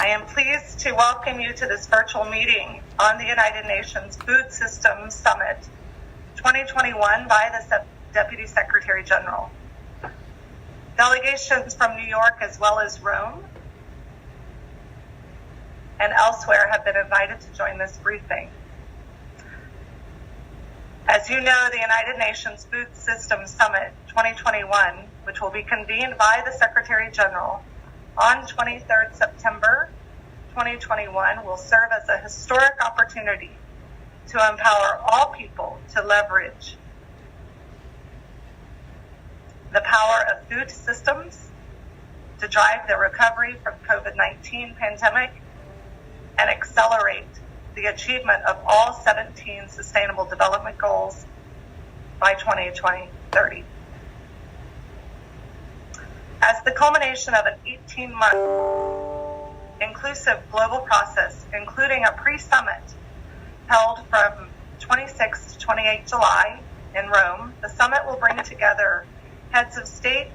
I am pleased to welcome you to this virtual meeting on the United Nations Food Systems Summit 2021 by the Deputy Secretary General. Delegations from New York as well as Rome and elsewhere have been invited to join this briefing. As you know, the United Nations Food Systems Summit 2021, which will be convened by the Secretary General on 23rd September 2021, will serve as a historic opportunity to empower all people to leverage the power of food systems to drive the recovery from COVID-19 pandemic and accelerate the achievement of all 17 Sustainable Development Goals by 2030. As the culmination of an 18-month inclusive global process, including a pre-summit held from 26 to 28 July in Rome, the summit will bring together heads of state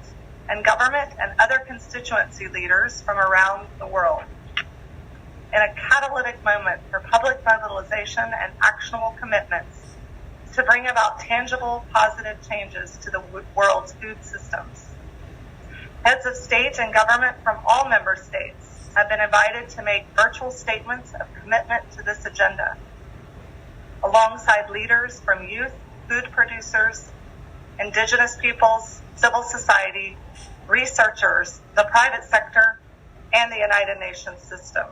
and government and other constituency leaders from around the world in a catalytic moment for public mobilization and actionable commitments to bring about tangible, positive changes to the world's food systems. Heads of state and government from all member states have been invited to make virtual statements of commitment to this agenda, alongside leaders from youth, food producers, indigenous peoples, civil society, researchers, the private sector, and the United Nations system.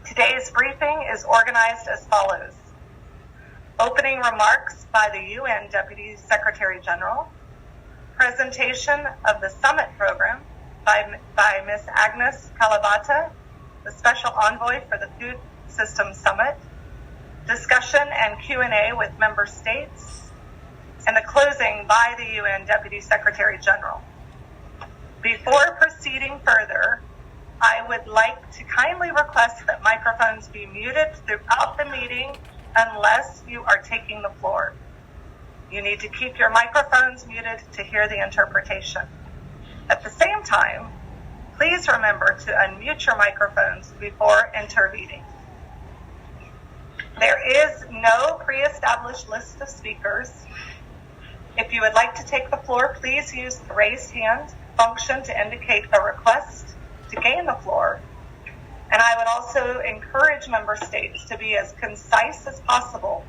Today's briefing is organized as follows. Opening remarks by the UN Deputy Secretary General, presentation of the summit program by Ms. Agnes Kalibata, the Special Envoy for the Food Systems Summit, discussion and Q&A with member states, and the closing by the UN Deputy Secretary General. Before proceeding further, I would like to kindly request that microphones be muted throughout the meeting unless you are taking the floor. You need to keep your microphones muted to hear the interpretation. At the same time, please remember to unmute your microphones before intervening. There is no pre-established list of speakers. If you would like to take the floor, please use the raised hand function to indicate a request to gain the floor. And I would also encourage member states to be as concise as possible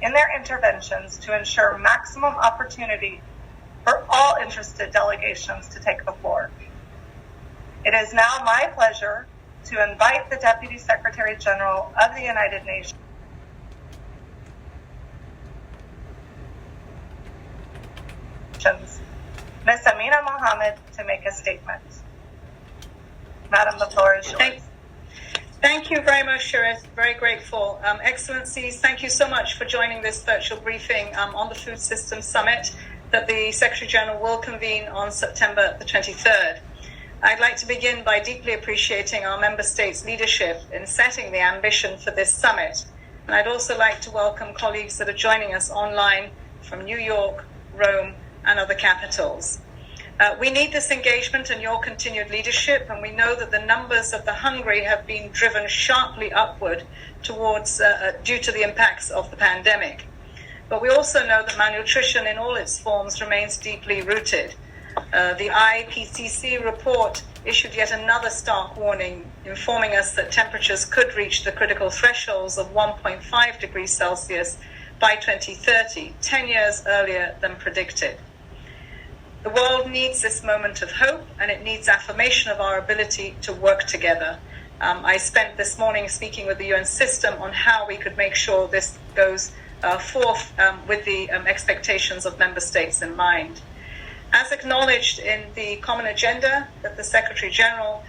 in their interventions to ensure maximum opportunity for all interested delegations to take the floor. It is now my pleasure to invite the Deputy Secretary General of the United Nations, Ms. Amina Mohammed, to make a statement. Madam, the floor is yours. Thank you very much, Shireth. Very grateful. Excellencies, thank you so much for joining this virtual briefing on the Food Systems Summit that the Secretary General will convene on September the 23rd. I'd like to begin by deeply appreciating our member states' leadership in setting the ambition for this summit. And I'd also like to welcome colleagues that are joining us online from New York, Rome, and other capitals. We need this engagement and your continued leadership, and we know that the numbers of the hungry have been driven sharply upward towards due to the impacts of the pandemic. But we also know that malnutrition in all its forms remains deeply rooted. The IPCC report issued yet another stark warning, informing us that temperatures could reach the critical thresholds of 1.5 degrees Celsius by 2030, 10 years earlier than predicted. The world needs this moment of hope, and it needs affirmation of our ability to work together. I spent this morning speaking with the UN system on how we could make sure this goes forth with the expectations of member states in mind. As acknowledged in the common agenda that the Secretary General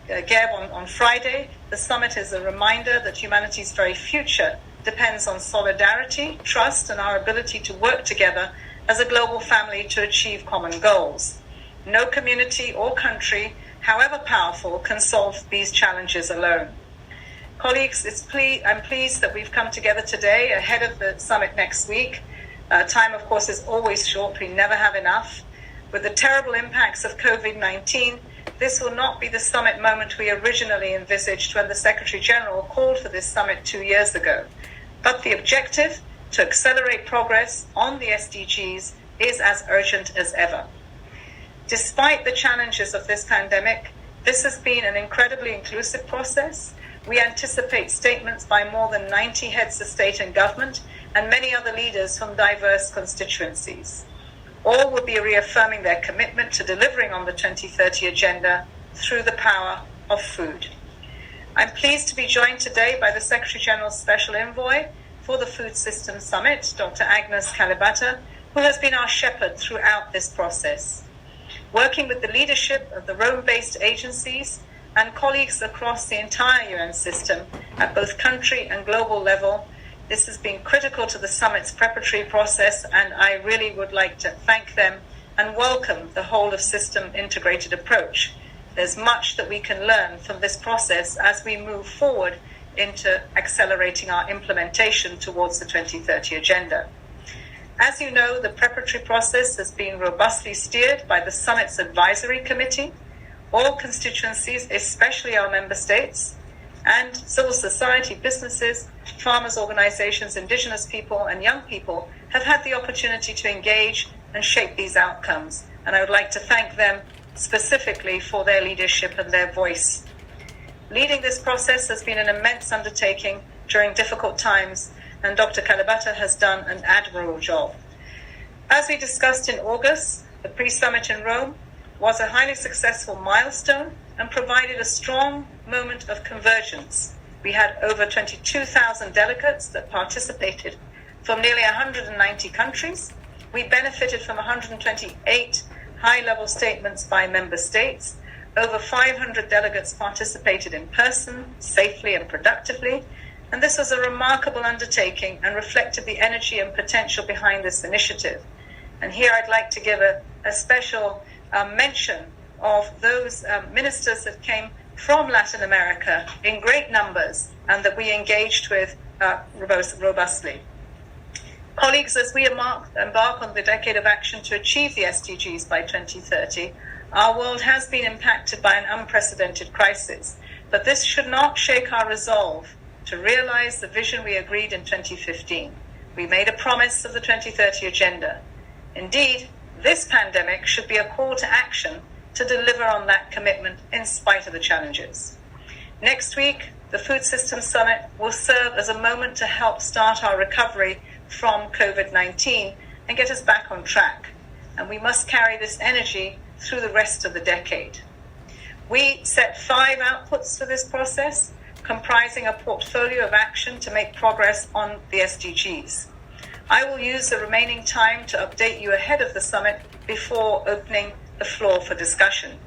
gave on Friday, the summit is a reminder that humanity's very future depends on solidarity, trust, and our ability to work together as a global family to achieve common goals. No community or country, however powerful, can solve these challenges alone. Colleagues, I'm pleased that we've come together today ahead of the summit next week. Time, of course, is always short. We never have enough. With the terrible impacts of COVID-19, this will not be the summit moment we originally envisaged when the Secretary General called for this summit 2 years ago. But the objective, to accelerate progress on the SDGs, is as urgent as ever. Despite the challenges of this pandemic, this has been an incredibly inclusive process. We anticipate statements by more than 90 heads of state and government and many other leaders from diverse constituencies. All will be reaffirming their commitment to delivering on the 2030 agenda through the power of food. I'm pleased to be joined today by the Secretary General's Special Envoy for the Food Systems Summit, Dr. Agnes Kalibata, who has been our shepherd throughout this process. Working with the leadership of the Rome-based agencies and colleagues across the entire UN system at both country and global level, this has been critical to the summit's preparatory process, and I really would like to thank them and welcome the whole of system integrated approach. There's much that we can learn from this process as we move forward into accelerating our implementation towards the 2030 agenda. As you know, the preparatory process has been robustly steered by the summit's advisory committee. All constituencies, especially our member states, and civil society, businesses, farmers' organizations, indigenous people, and young people have had the opportunity to engage and shape these outcomes. And I would like to thank them specifically for their leadership and their voice. Leading this process has been an immense undertaking during difficult times, and Dr. Kalibata has done an admirable job. As we discussed in August, the pre-summit in Rome was a highly successful milestone and provided a strong moment of convergence. We had over 22,000 delegates that participated from nearly 190 countries. We benefited from 128 high-level statements by member states. Over 500 delegates participated in person, safely and productively. And this was a remarkable undertaking and reflected the energy and potential behind this initiative. And here I'd like to give a special mention of those ministers that came from Latin America in great numbers and that we engaged with robustly. Colleagues, as we embark on the decade of action to achieve the SDGs by 2030, our world has been impacted by an unprecedented crisis, but this should not shake our resolve to realize the vision we agreed in 2015. We made a promise of the 2030 agenda. Indeed, this pandemic should be a call to action to deliver on that commitment in spite of the challenges. Next week, the Food Systems Summit will serve as a moment to help start our recovery from COVID-19 and get us back on track. And we must carry this energy through the rest of the decade. We set 5 outputs for this process, comprising a portfolio of action to make progress on the SDGs. I will use the remaining time to update you ahead of the summit before opening the floor for discussion.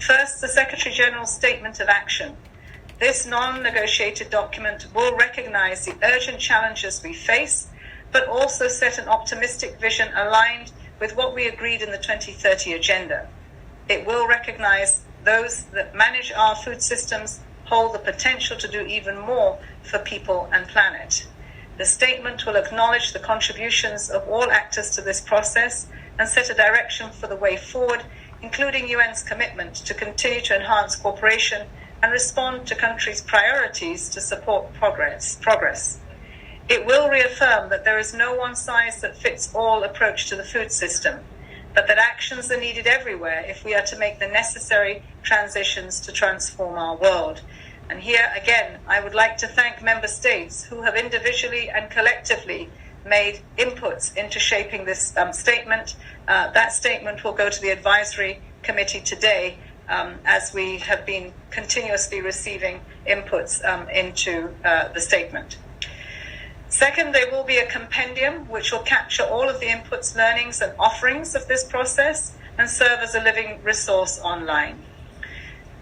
First, the Secretary General's Statement of Action. This non-negotiated document will recognize the urgent challenges we face, but also set an optimistic vision aligned with what we agreed in the 2030 agenda. It will recognize those that manage our food systems hold the potential to do even more for people and planet. The statement will acknowledge the contributions of all actors to this process and set a direction for the way forward, including UN's commitment to continue to enhance cooperation and respond to countries' priorities to support progress. It will reaffirm that there is no one-size-that-fits-all approach to the food system, but that actions are needed everywhere if we are to make the necessary transitions to transform our world. And here, again, I would like to thank member states who have individually and collectively made inputs into shaping this statement. That statement will go to the advisory committee today as we have been continuously receiving inputs into the statement. Second, there will be a compendium which will capture all of the inputs, learnings, and offerings of this process and serve as a living resource online.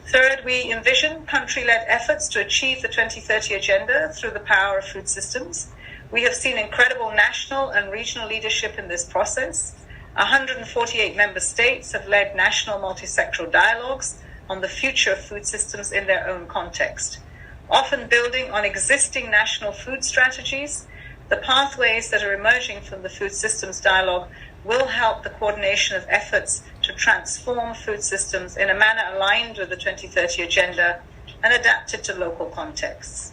Third, we envision country-led efforts to achieve the 2030 agenda through the power of food systems. We have seen incredible national and regional leadership in this process. 148 member states have led national multi-sectoral dialogues on the future of food systems in their own context. Often building on existing national food strategies, the pathways that are emerging from the food systems dialogue will help the coordination of efforts to transform food systems in a manner aligned with the 2030 Agenda and adapted to local contexts.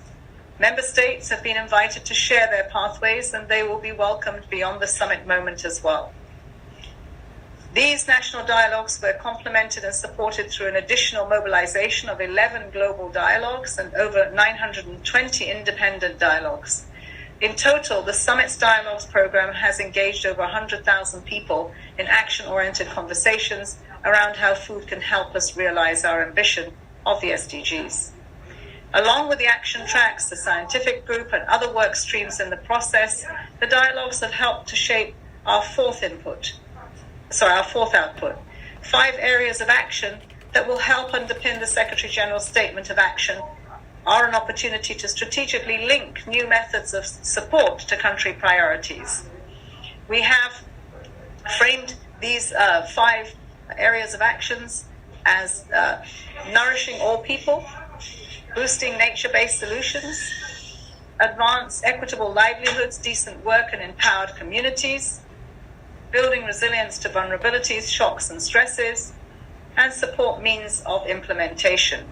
Member states have been invited to share their pathways, and they will be welcomed beyond the summit moment as well. These national dialogues were complemented and supported through an additional mobilization of 11 global dialogues and over 920 independent dialogues. In total, the Summit's Dialogues program has engaged over 100,000 people in action-oriented conversations around how food can help us realize our ambition of the SDGs. Along with the action tracks, the scientific group, and other work streams in the process, the dialogues have helped to shape our fourth output. 5 areas of action that will help underpin the Secretary General's statement of action are an opportunity to strategically link new methods of support to country priorities. We have framed these 5 areas of actions as nourishing all people, boosting nature-based solutions, advance equitable livelihoods, decent work and empowered communities, building resilience to vulnerabilities, shocks and stresses, and support means of implementation.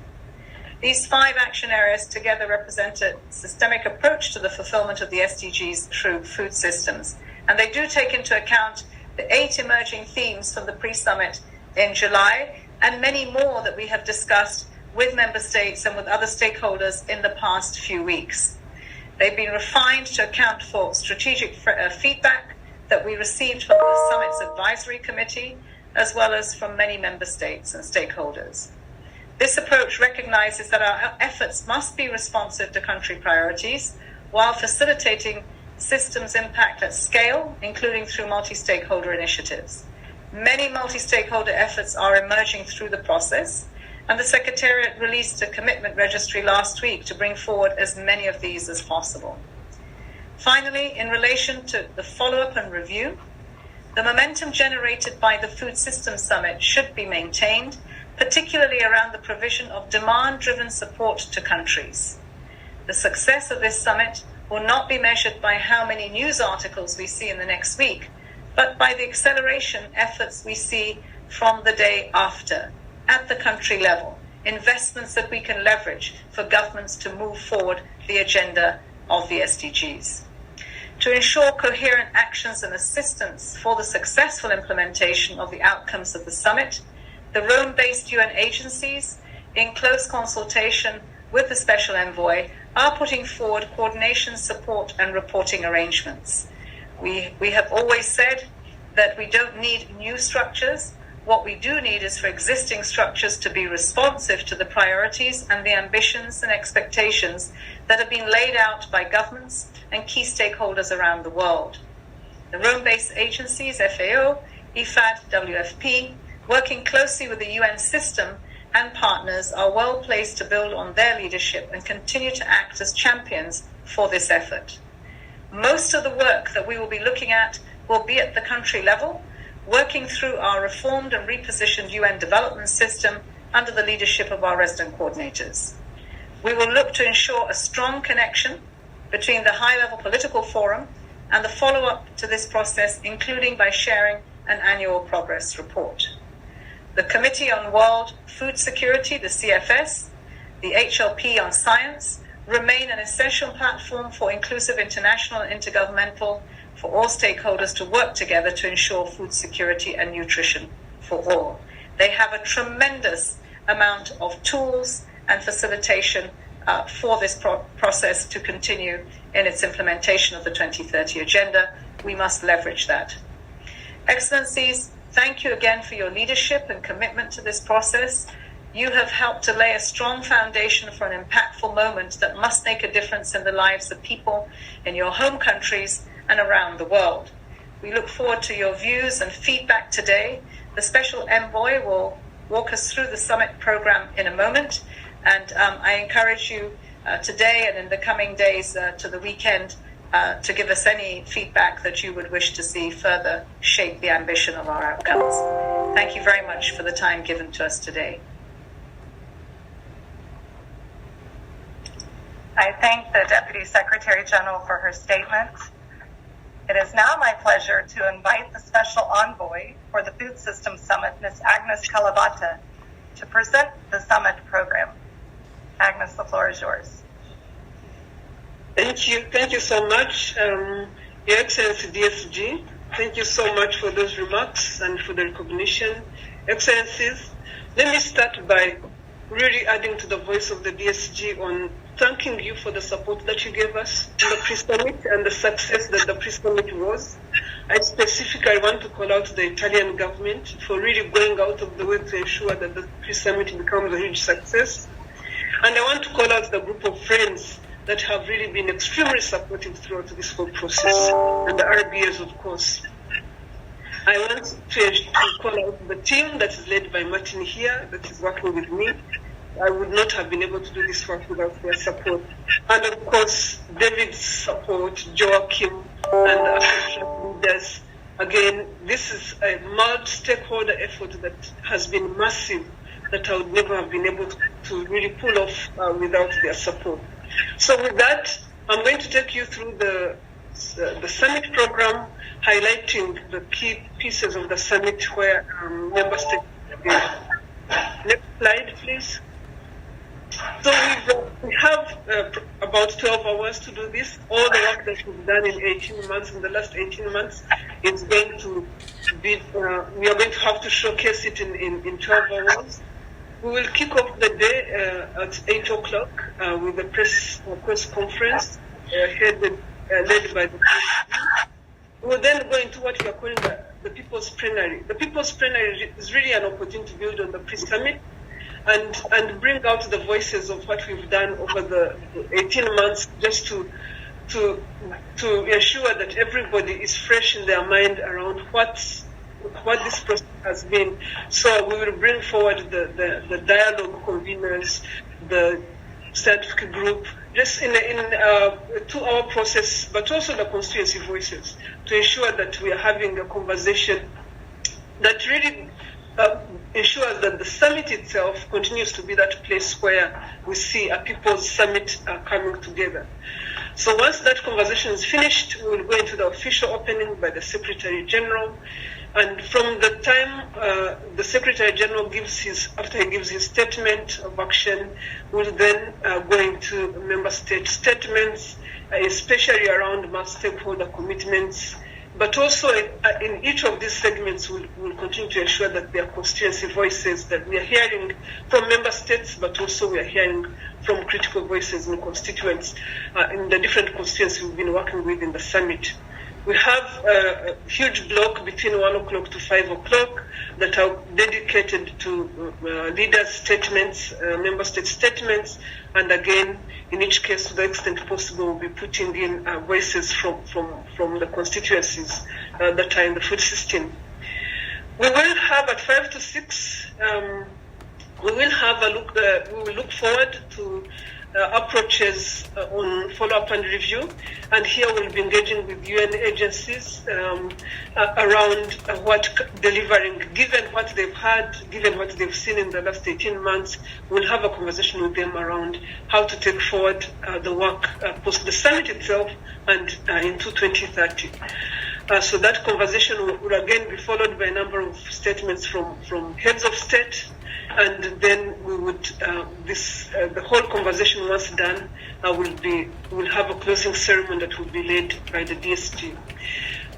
These 5 action areas together represent a systemic approach to the fulfillment of the SDGs through food systems, and they do take into account the 8 emerging themes from the pre-summit in July and many more that we have discussed with member states and with other stakeholders in the past few weeks. They've been refined to account for strategic feedback that we received from the Summit's Advisory Committee, as well as from many member states and stakeholders. This approach recognizes that our efforts must be responsive to country priorities while facilitating systems impact at scale, including through multi-stakeholder initiatives. Many multi-stakeholder efforts are emerging through the process, and the Secretariat released a commitment registry last week to bring forward as many of these as possible. Finally, in relation to the follow-up and review, the momentum generated by the Food Systems Summit should be maintained, particularly around the provision of demand-driven support to countries. The success of this summit will not be measured by how many news articles we see in the next week, but by the acceleration efforts we see from the day after, at the country level, investments that we can leverage for governments to move forward the agenda of the SDGs. To ensure coherent actions and assistance for the successful implementation of the outcomes of the summit, the Rome-based UN agencies, in close consultation with the Special Envoy, are putting forward coordination, support, and reporting arrangements. We have always said that we don't need new structures. What we do need is for existing structures to be responsive to the priorities and the ambitions and expectations that have been laid out by governments and key stakeholders around the world. The Rome-based agencies, FAO, IFAD, WFP, working closely with the UN system and partners, are well placed to build on their leadership and continue to act as champions for this effort. Most of the work that we will be looking at will be at the country level, working through our reformed and repositioned UN development system under the leadership of our resident coordinators. We will look to ensure a strong connection between the high-level political forum and the follow-up to this process, including by sharing an annual progress report. The Committee on World Food Security, the CFS, the HLP on Science, remain an essential platform for inclusive international and intergovernmental for all stakeholders to work together to ensure food security and nutrition for all. They have a tremendous amount of tools and facilitation for this process to continue in its implementation of the 2030 Agenda. We must leverage that. Excellencies, thank you again for your leadership and commitment to this process. You have helped to lay a strong foundation for an impactful moment that must make a difference in the lives of people in your home countries and around the world. We look forward to your views and feedback today. The Special Envoy will walk us through the summit program in a moment, and I encourage you today and in the coming days to the weekend to give us any feedback that you would wish to see further shape the ambition of our outcomes. Thank you very much for the time given to us today. I thank the Deputy Secretary General for her statement. It is now my pleasure to invite the Special Envoy for the Food Systems Summit, Ms. Agnes Kalabata, to present the summit program. Agnes, the floor is yours. Thank you so much, Your Excellency DSG. Thank you so much for those remarks and for the recognition. Excellencies, let me start by really adding to the voice of the DSG on thanking you for the support that you gave us in the pre-summit and the success that the pre-summit was. I specifically want to call out the Italian government for really going out of the way to ensure that the pre-summit becomes a huge success. And I want to call out the group of friends that have really been extremely supportive throughout this whole process, and the RBAs, of course. I want to call out the team that is led by Martin here, that is working with me. I would not have been able to do this work without their support. And of course, David's support, Joachim, and the association leaders. Again, this is a multi-stakeholder effort that has been massive, that I would never have been able to really pull off without their support. So with that, I'm going to take you through the summit program, highlighting the key pieces of the summit where member states have been. Next slide, please. So we have about 12 hours to do this. All the work that we've done in 18 months, in the last 18 months, is going to be, we are going to have to showcase it in 12 hours. We will kick off the day at 8 o'clock with a press conference led by the president. We will then go into what we are calling the People's Plenary. The People's Plenary is really an opportunity to build on the pre-summit and bring out the voices of what we've done over the 18 months, just to ensure that everybody is fresh in their mind around what this process has been. So we will bring forward the dialogue conveners, the scientific group, just in a 2-hour process, but also the constituency voices, to ensure that we are having a conversation that really ensures that the summit itself continues to be that place where we see a people's summit coming together. So once that conversation is finished, we will go into the official opening by the Secretary General. And from the time the Secretary General after he gives his statement of action, we'll then go into member state statements, especially around multi-stakeholder commitments. But also in each of these segments, we'll continue to ensure that there are constituency voices that we are hearing from member states, but also we are hearing from critical voices in constituents in the different constituencies we've been working with in the summit. We have a huge block between 1 o'clock to 5 o'clock that are dedicated to leaders' statements, member state statements, and again, in each case, to the extent possible, we'll be putting in voices from the constituencies that are in the food system. We will have at 5 to 6, we will have a look. We will look forward to approaches on follow-up and review, and here we'll be engaging with UN agencies around what delivering, given what they've had, given what they've seen in the last 18 months. We'll have a conversation with them around how to take forward the work post the summit itself and into 2030. So that conversation will again be followed by a number of statements from heads of state, and then we would the whole conversation, once done, will have a closing ceremony that will be led by the DSG.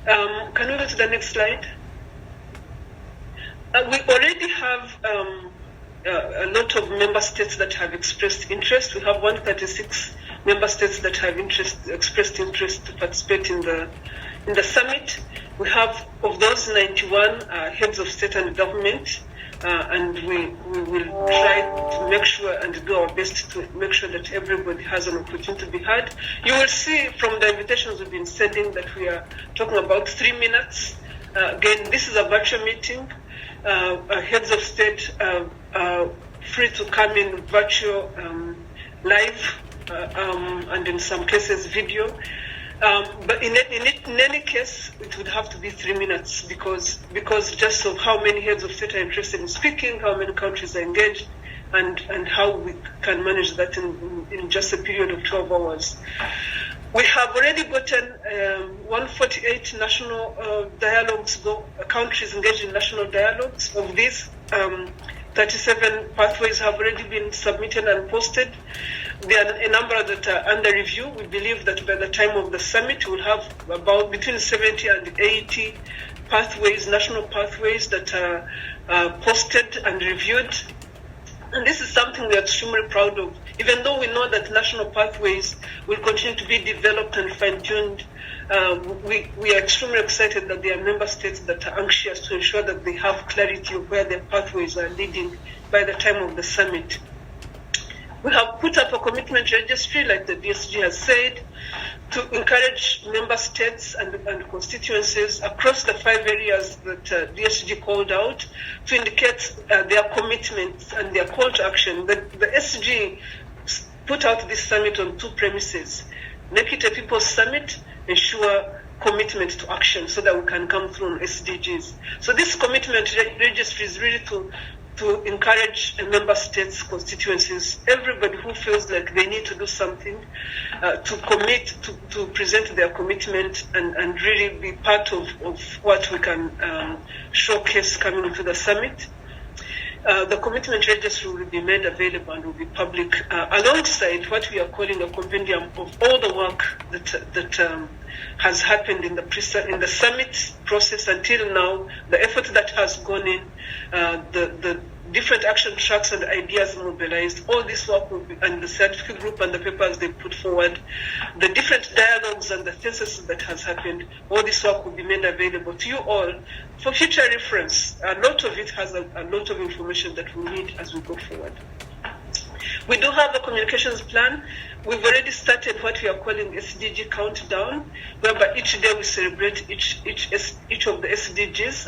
Can we go to the next slide? We already have a lot of member states that have expressed interest. We have 136 member states that have expressed interest to participate in the summit. We have, of those, 91 heads of state and government, and we will try to make sure and do our best to make sure that everybody has an opportunity to be heard. You will see from the invitations we've been sending that we are talking about 3 minutes. Again, this is a virtual meeting. Heads of state are free to come in virtual, live, and in some cases video. But in any case, it would have to be 3 minutes because just of how many heads of state are interested in speaking, how many countries are engaged, and how we can manage that in just a period of 12 hours. We have already gotten 148 national countries engaged in national dialogues. Of these, 37 pathways have already been submitted and posted. There are a number that are under review. We believe that by the time of the summit, we'll have about between 70 and 80 pathways, national pathways that are posted and reviewed. And this is something we are extremely proud of. Even though we know that national pathways will continue to be developed and fine-tuned, we are extremely excited that there are member states that are anxious to ensure that they have clarity of where their pathways are leading by the time of the summit. We have put up a commitment registry, like the DSG has said, to encourage member states and constituencies across the 5 areas that DSG called out to indicate their commitments and their call to action. The SG put out this summit on 2 premises: make it a people's summit, ensure commitment to action so that we can come through on SDGs. So this commitment registry is really to encourage member states, constituencies, everybody who feels like they need to do something, to commit, to present their commitment and really be part of what we can showcase coming into the summit. The commitment registry will be made available and will be public, alongside what we are calling a compendium of all the work that has happened in the summit process until now, the effort that has gone in, the different action tracks and ideas mobilized. All this work will be, and the scientific group and the papers they put forward, the different dialogues and the thesis that has happened, all this work will be made available to you all for future reference. A lot of it has a lot of information that we need as we go forward. We do have a communications plan. We've already started what we are calling SDG countdown, whereby each day we celebrate each of the SDGs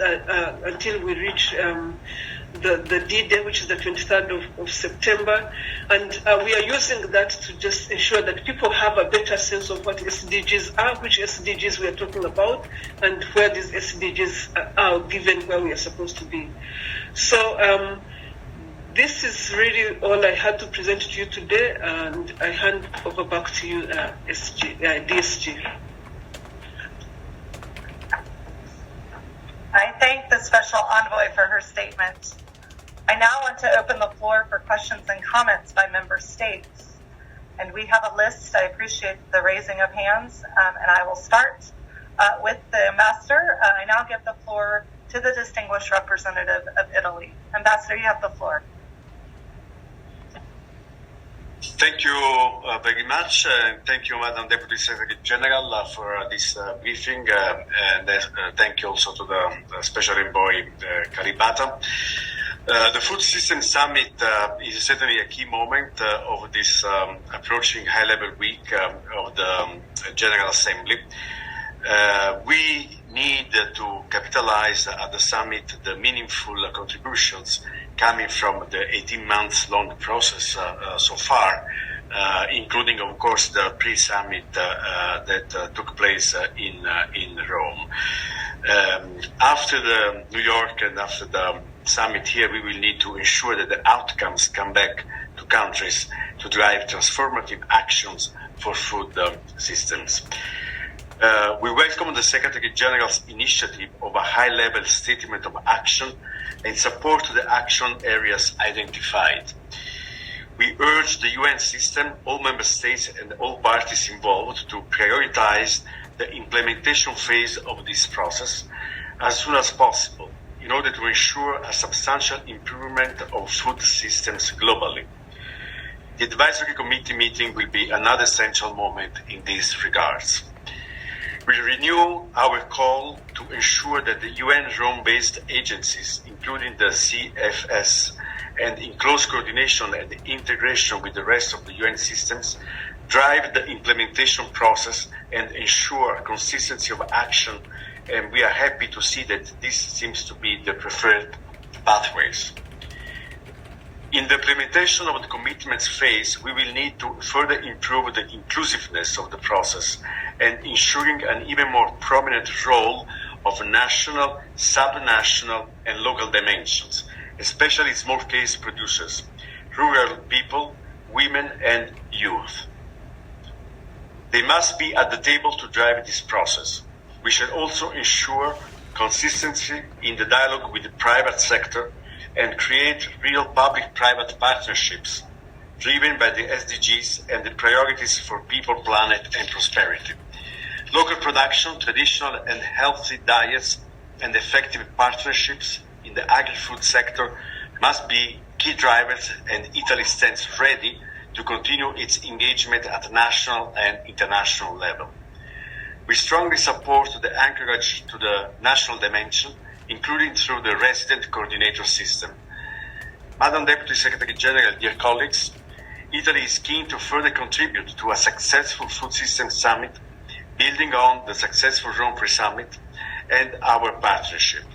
until we reach the D-Day, which is the 23rd of September. And we are using that to just ensure that people have a better sense of what SDGs are, which SDGs we are talking about, and where these SDGs are given where we are supposed to be. So this is really all I had to present to you today, and I hand over back to you, DSG. I thank the Special Envoy for her statement. I now want to open the floor for questions and comments by member states. And we have a list. I appreciate the raising of hands, and I will start with the ambassador. I now give the floor to the distinguished representative of Italy. Ambassador, you have the floor. Thank you very much. Thank you, Madam Deputy Secretary General, for this briefing. And thank you also to the Special Envoy, Kalibata. The Food System Summit is certainly a key moment of this approaching high-level week of the General Assembly. We need to capitalize at the summit the meaningful contributions coming from the 18 months long process so far, including, of course, the pre-summit that took place in Rome. After the New York and after the summit here, we will need to ensure that the outcomes come back to countries to drive transformative actions for food systems. We welcome the Secretary General's initiative of a high-level statement of action and support the action areas identified. We urge the UN system, all member states and all parties involved to prioritize the implementation phase of this process as soon as possible in order to ensure a substantial improvement of food systems globally. The Advisory Committee meeting will be another essential moment in these regards. We renew our call to ensure that the UN Rome-based agencies, including the CFS, and in close coordination and integration with the rest of the UN systems, drive the implementation process and ensure consistency of action. And we are happy to see that this seems to be the preferred pathways. In the implementation of the commitments phase, we will need to further improve the inclusiveness of the process and ensuring an even more prominent role of national, subnational, and local dimensions, especially small-scale producers, rural people, women, and youth. They must be at the table to drive this process. We should also ensure consistency in the dialogue with the private sector and create real public-private partnerships driven by the SDGs and the priorities for people, planet, and prosperity. Local production, traditional and healthy diets, and effective partnerships in the agri-food sector must be key drivers, and Italy stands ready to continue its engagement at national and international level. We strongly support the anchorage to the national dimension, including through the resident coordinator system. Madam Deputy Secretary General, dear colleagues, Italy is keen to further contribute to a successful food system summit, building on the successful Rome pre-summit and our partnership.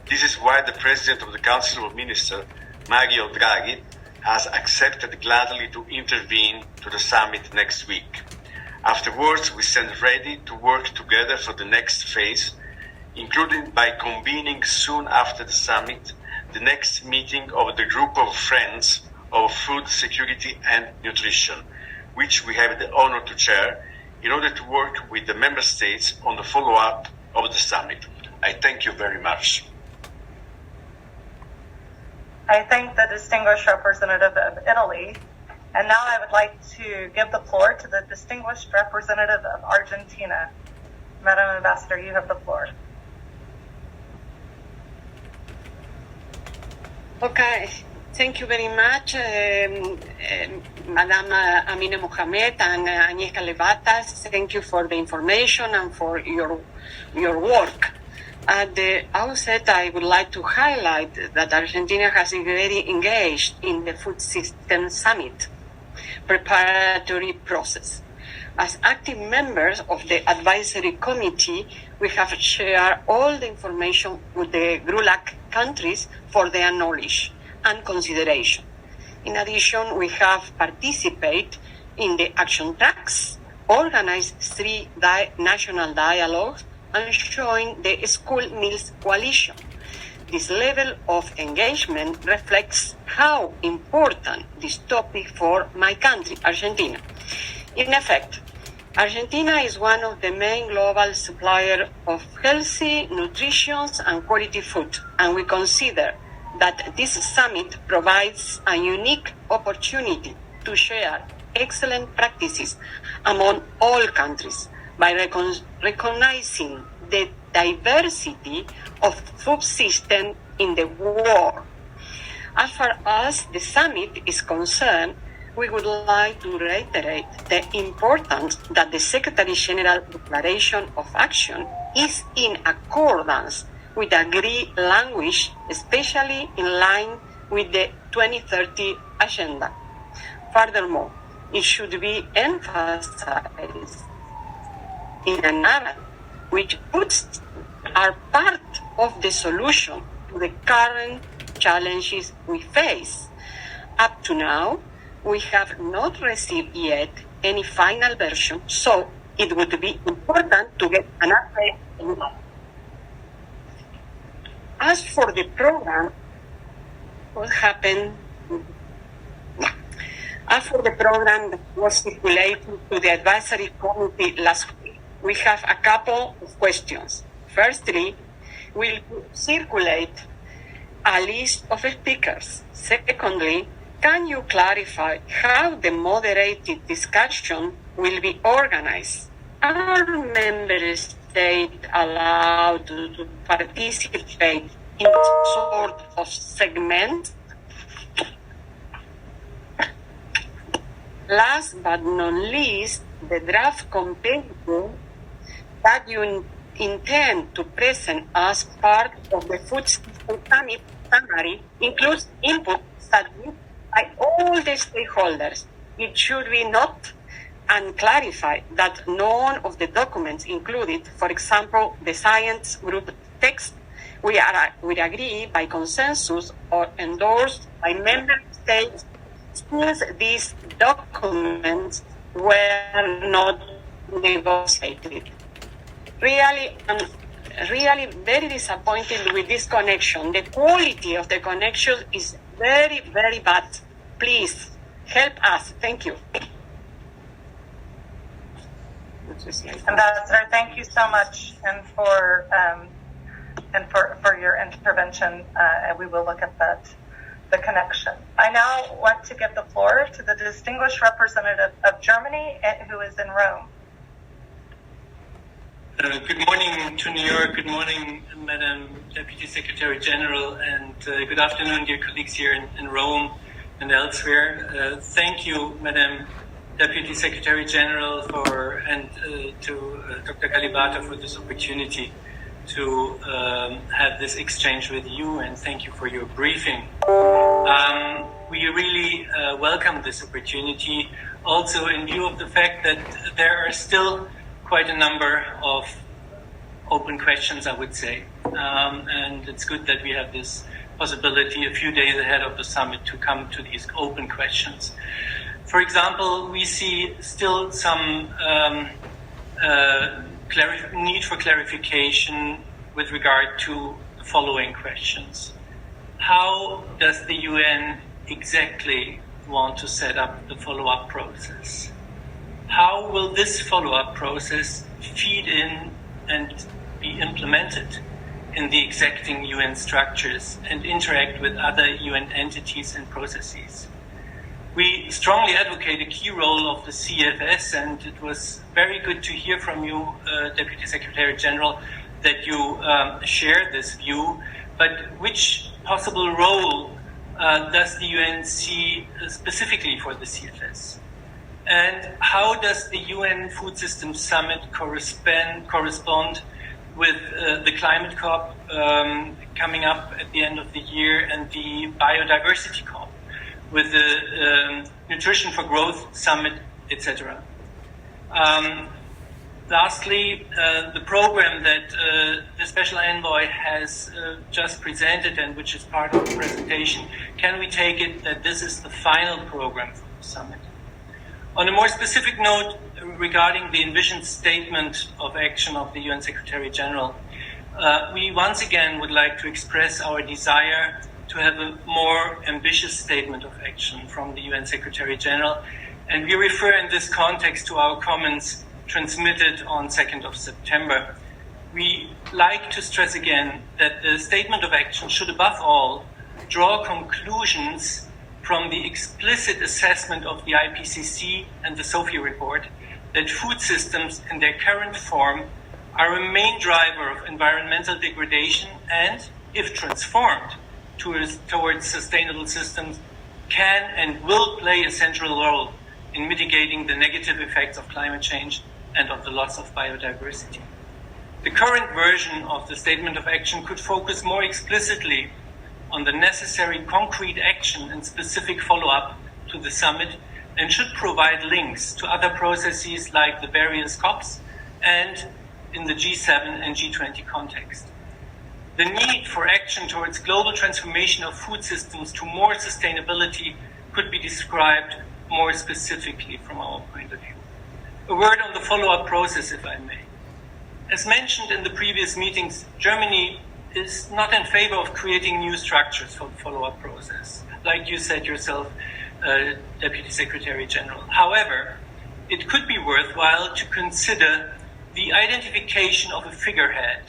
This is why the President of the Council of Ministers, Mario Draghi, has accepted gladly to intervene to the summit next week. Afterwards, we stand ready to work together for the next phase, including by convening soon after the summit the next meeting of the Group of Friends of Food Security and Nutrition, which we have the honor to chair, in order to work with the Member States on the follow-up of the summit. I thank you very much. I thank the distinguished representative of Italy. And now I would like to give the floor to the distinguished representative of Argentina. Madam Ambassador, you have the floor. Okay, thank you very much, Madam Amina Mohamed and Agnieszka Levatas. Thank you for the information and for your work. At the outset, I would like to highlight that Argentina has been very engaged in the Food System Summit preparatory process. As active members of the advisory committee, we have shared all the information with the GRULAC countries for their knowledge and consideration. In addition, we have participated in the action tracks, organized 3 national dialogues, and joined the School Meals Coalition. This level of engagement reflects how important this topic for my country, Argentina. In effect, Argentina is one of the main global suppliers of healthy, nutritious, and quality food, and we consider that this summit provides a unique opportunity to share excellent practices among all countries by recognizing the diversity of food systems in the world. As far as the summit is concerned, we would like to reiterate the importance that the Secretary General Declaration of Action is in accordance with agreed language, especially in line with the 2030 agenda. Furthermore, it should be emphasized in a narrative which foods are part of the solution to the current challenges we face. Up to now, we have not received yet any final version, so it would be important to get an update. As for the program, what happened? As for the program that was circulated to the advisory committee last week, we have a couple of questions. Firstly, will circulate a list of speakers. Secondly, can you clarify how the moderated discussion will be organized? Are member states allowed to participate in sort of segments? Last but not least, the draft compendium that you intend to present as part of the Food System Summit summary includes input submitted by all the stakeholders. It should be noted and clarified that none of the documents included, for example, the science group text, we agree by consensus or endorsed by member states, since these documents were not negotiated. Really, I'm really very disappointed with this connection. The quality of the connection is very, very bad. Please help us. Thank you. Ambassador, thank you so much, and for your intervention. And we will look at the connection. I now want to give the floor to the distinguished representative of Germany, who is in Rome. Good morning to New York. Good morning, Madam Deputy Secretary General, and good afternoon, dear colleagues here in Rome and elsewhere. Thank you, Madam Deputy Secretary General, and to Dr. Kalibata for this opportunity to have this exchange with you, and thank you for your briefing. We really welcome this opportunity, also in view of the fact that there are still quite a number of open questions, I would say. And it's good that we have this possibility a few days ahead of the summit to come to these open questions. For example, we see still some need for clarification with regard to the following questions. How does the UN exactly want to set up the follow-up process? How will this follow-up process feed in and be implemented in the exacting UN structures and interact with other UN entities and processes? We strongly advocate a key role of the CFS, and it was very good to hear from you, Deputy Secretary General, that you share this view. But which possible role does the UN see specifically for the CFS? And how does the UN Food Systems Summit correspond with the Climate COP coming up at the end of the year and the Biodiversity COP, with the Nutrition for Growth Summit, etc.? Lastly, the program that the Special Envoy has just presented, and which is part of the presentation, can we take it that this is the final program for the summit? On a more specific note regarding the envisioned statement of action of the UN Secretary General, we once again would like to express our desire to have a more ambitious statement of action from the UN Secretary General, and we refer in this context to our comments transmitted on 2nd of September. We like to stress again that the statement of action should above all draw conclusions from the explicit assessment of the IPCC and the SOFIA report that food systems in their current form are a main driver of environmental degradation and, if transformed towards sustainable systems, can and will play a central role in mitigating the negative effects of climate change and of the loss of biodiversity. The current version of the statement of action could focus more explicitly on the necessary concrete action and specific follow-up to the summit, and should provide links to other processes like the various COPs and in the G7 and G20 context. The need for action towards global transformation of food systems to more sustainability could be described more specifically from our point of view. A word on the follow-up process, if I may. As mentioned in the previous meetings, Germany is not in favor of creating new structures for the follow-up process, like you said yourself, Deputy Secretary General. However, it could be worthwhile to consider the identification of a figurehead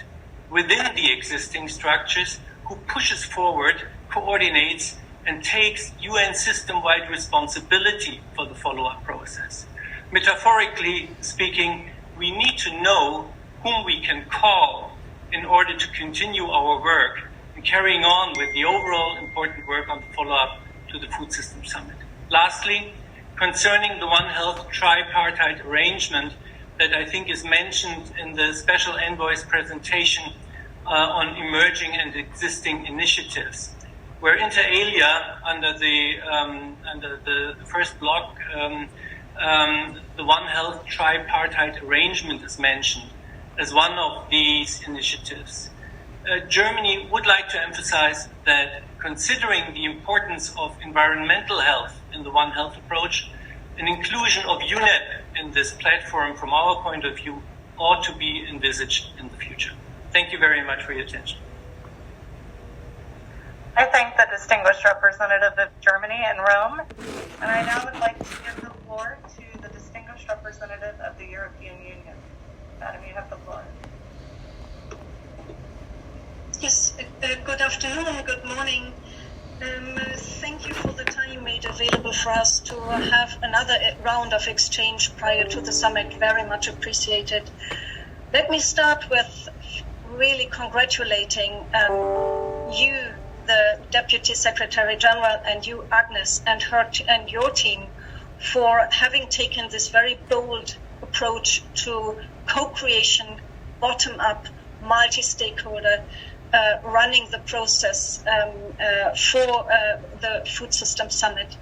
within the existing structures who pushes forward, coordinates, and takes UN system-wide responsibility for the follow-up process. Metaphorically speaking, we need to know whom we can call in order to continue our work and carrying on with the overall important work on the follow-up to the Food Systems Summit. Lastly, concerning the One Health tripartite arrangement that I think is mentioned in the Special Envoy's presentation on emerging and existing initiatives, where inter alia, under the first block, the One Health tripartite arrangement is mentioned as one of these initiatives. Germany would like to emphasize that, considering the importance of environmental health in the One Health approach, an inclusion of UNEP in this platform, from our point of view, ought to be envisaged in the future. Thank you very much for your attention. I thank the distinguished representative of Germany in Rome, and I now would like to give the floor to the distinguished representative of the European Union. Good afternoon and good morning. Thank you for the time made available for us to have another round of exchange prior to the summit. Very much appreciated. Let me start with really congratulating you, the Deputy Secretary General, and you, Agnes, and your team for having taken this very bold approach to co-creation, bottom-up, multi-stakeholder running the process for the Food Systems Summit.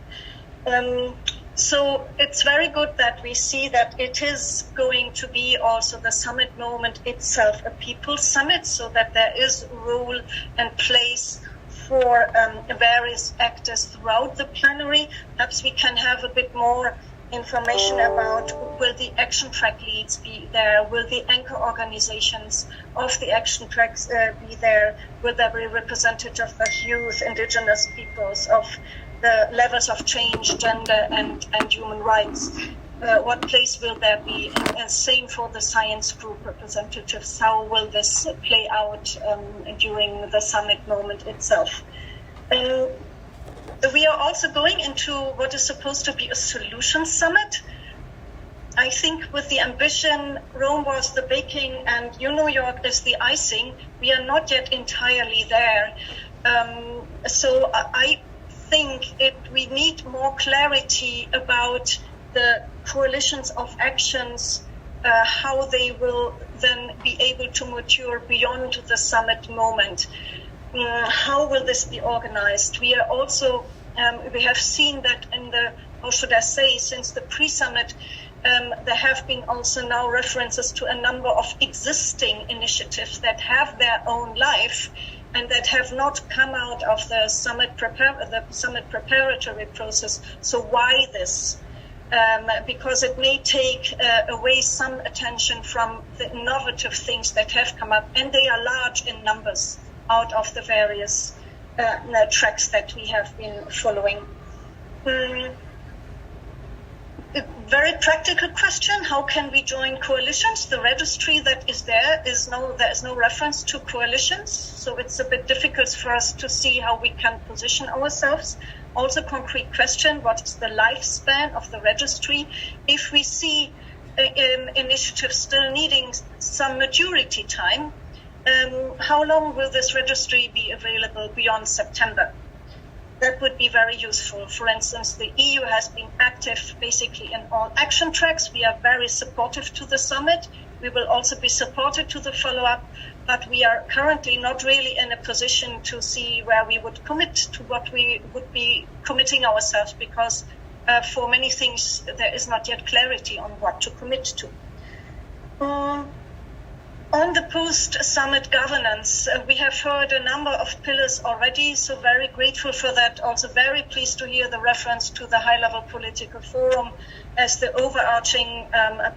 So it's very good that we see that it is going to be also the summit moment itself, a people's summit, so that there is role and place for various actors throughout the plenary. Perhaps we can have a bit more information about, will the action track leads be there? Will the anchor organizations of the action tracks be there? Will there be representatives of youth, indigenous peoples, of the levels of change, gender and human rights? What place will there be? And same for the science group representatives. How will this play out during the summit moment itself? We are also going into what is supposed to be a solution summit. I think with the ambition, Rome was the baking and New York is the icing. We are not yet entirely there. So I think we need more clarity about the coalitions of actions, how they will then be able to mature beyond the summit moment. How will this be organized? We are also, we have seen that in the, how should I say, since the pre-summit, there have been also now references to a number of existing initiatives that have their own life and that have not come out of the summit preparatory process. So why this? Because it may take away some attention from the innovative things that have come up, and they are large in numbers out of the various tracks that we have been following. A very practical question: how can we join coalitions? The registry that is there there is no reference to coalitions, so it's a bit difficult for us to see how we can position ourselves. Also, concrete question: what is the lifespan of the registry? If we see initiatives still needing some maturity time, how long will this registry be available beyond September? That would be very useful. For instance, the EU has been active basically in all action tracks. We are very supportive to the summit. We will also be supported to the follow-up, but we are currently not really in a position to see where we would commit to what we would be committing ourselves, because for many things there is not yet clarity on what to commit to. On the post-summit governance, we have heard a number of pillars already, so very grateful for that. Also very pleased to hear the reference to the high-level political forum as the overarching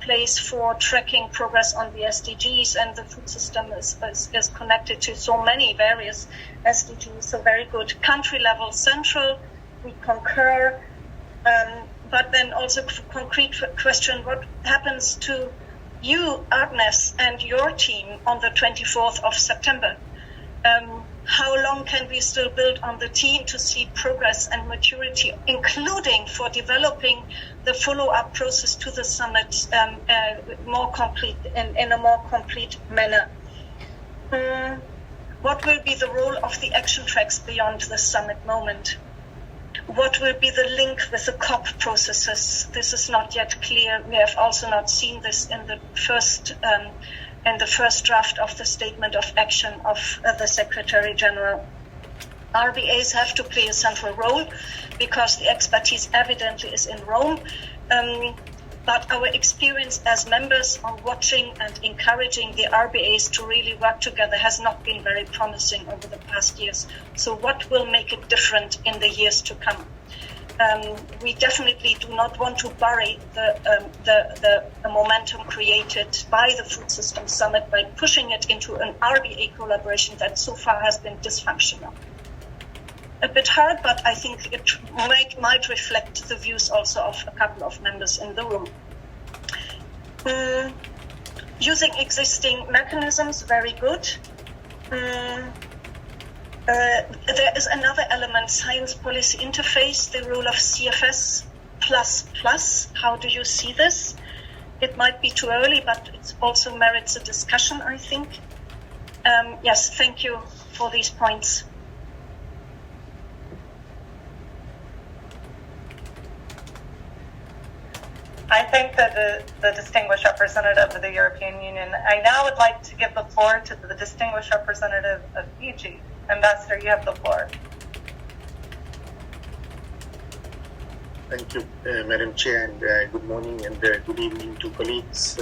place for tracking progress on the SDGs, and the food system is connected to so many various SDGs, so very good. Country level central, we concur, but then also concrete question: what happens to you, Agnes, and your team on the 24th of September? How long can we still build on the team to see progress and maturity, including for developing the follow-up process to the summit more complete in a more complete manner? What will be the role of the action tracks beyond the summit moment? What will be the link with the COP processes? This is not yet clear. We have also not seen this in the first draft of the statement of action of the Secretary General. RBAs have to play a central role because the expertise evidently is in Rome. But our experience as members on watching and encouraging the RBAs to really work together has not been very promising over the past years. So what will make it different in the years to come? We definitely do not want to bury the momentum created by the Food Systems Summit by pushing it into an RBA collaboration that so far has been dysfunctional. A bit hard, but I think it might reflect the views also of a couple of members in the room. Using existing mechanisms, very good. There is another element, science policy interface, the role of CFS++. How do you see this? It might be too early, but it also merits a discussion, I think. Yes, thank you for these points. I thank the distinguished representative of the European Union. I now would like to give the floor to the distinguished representative of Fiji. Ambassador, you have the floor. Thank you, Madam Chair, and good morning and good evening to colleagues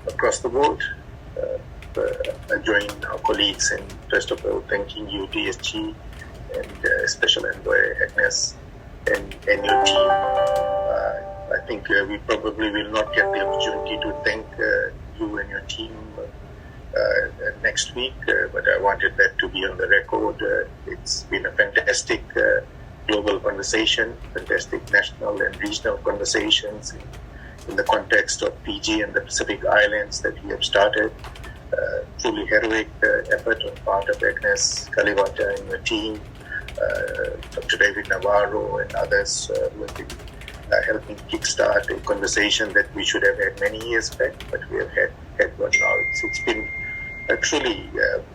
across the world. I join our colleagues in, first of all, thanking you, DSG, and Special Envoy Agnes, and your team. I think we probably will not get the opportunity to thank you and your team next week, but I wanted that to be on the record. It's been a fantastic global conversation, fantastic national and regional conversations in the context of Fiji and the Pacific Islands that we have started. Truly heroic effort on part of Agnes Kalibata and your team, Dr. David Navarro and others who have been helping kickstart a conversation that we should have had many years back, but we have had one now. It's been truly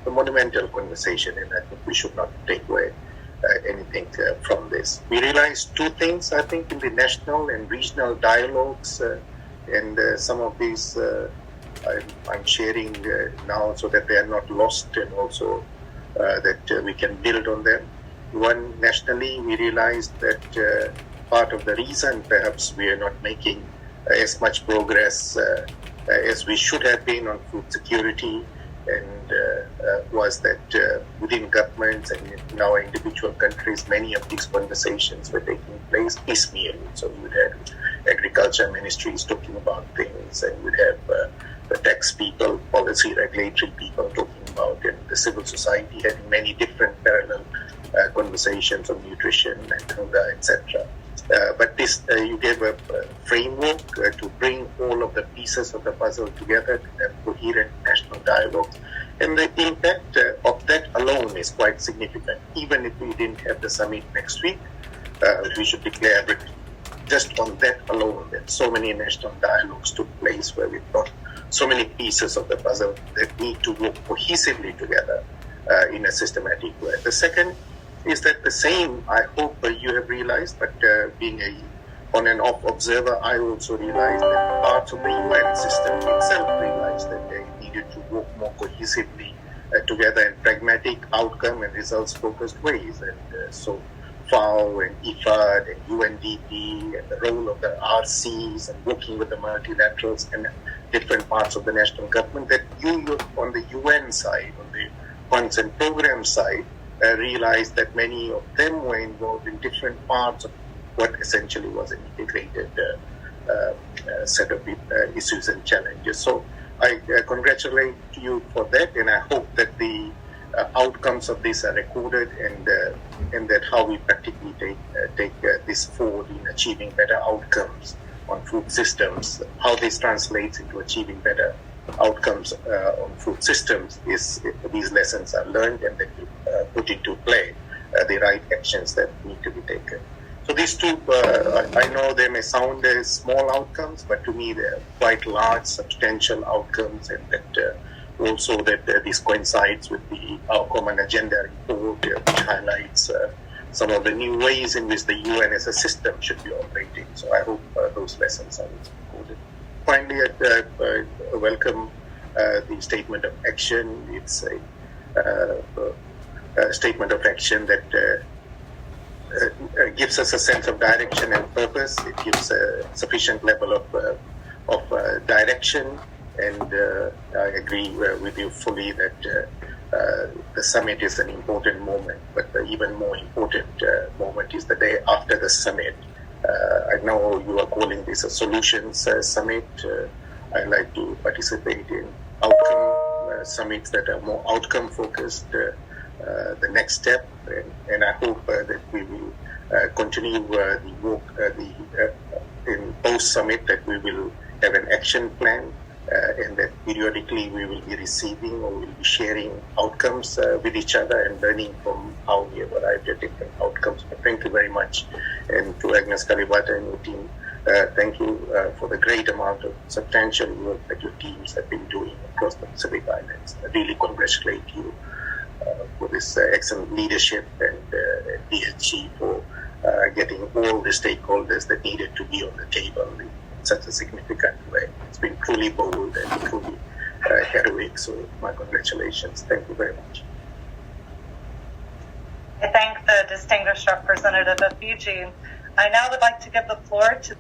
a monumental conversation, and I think we should not take away anything from this. We realized two things, I think, in the national and regional dialogues, and some of these I'm sharing now so that they are not lost, and also that we can build on them. One, nationally, we realized that part of the reason perhaps we are not making as much progress as we should have been on food security, and was that within governments and in our individual countries, many of these conversations were taking place piecemeal. So we would have agriculture ministries talking about things, and we'd have the tax people, policy regulatory people talking about it, the civil society having many different parallel conversations on nutrition and hunger, etc. But this, you gave a framework to bring all of the pieces of the puzzle together to have coherent national dialogue. And the impact of that alone is quite significant. Even if we didn't have the summit next week, we should declare that just on that alone, that so many national dialogues took place where we've got so many pieces of the puzzle that need to work cohesively together in a systematic way. The second is that the same, I hope you have realized, but being a on and off observer, I also realized that parts of the UN system itself realized that they needed to work more cohesively together in pragmatic outcome and results focused ways. And so FAO and IFAD and UNDP and the role of the RCs and working with the multilaterals and different parts of the national government, that you on the UN side, on the funds and program side, realized that many of them were involved in different parts of what essentially was an integrated set of issues and challenges. So I congratulate you for that, and I hope that the outcomes of this are recorded, and that how we practically take this forward in achieving better outcomes on food systems. How this translates into achieving better outcomes on food systems is these lessons are learned, and that we put into play the right actions that need to be taken. So these two, I know they may sound as small outcomes, but to me they're quite large, substantial outcomes, and that also that this coincides with our Common Agenda report, which highlights some of the new ways in which the UN as a system should be operating. So I hope those lessons are recorded. Finally, I welcome the statement of action. It's a statement of action that gives us a sense of direction and purpose. It gives a sufficient level of direction, and I agree with you fully that the summit is an important moment, but the even more important moment is the day after the summit. I know you are calling this a solutions summit. I like to participate in outcome summits that are more outcome focused. The next step, and I hope that we will continue the work in post-summit, that we will have an action plan and that periodically we will be receiving or we'll be sharing outcomes with each other and learning from how we have arrived at different outcomes. But thank you very much. And to Agnes Kalibata and your team, thank you for the great amount of substantial work that your teams have been doing across the Pacific Islands. I really congratulate you for this excellent leadership and DHG for getting all the stakeholders that needed to be on the table in such a significant way. It's been truly bold and truly heroic, so my congratulations. Thank you very much. I thank the distinguished representative of Fiji. I now would like to give the floor to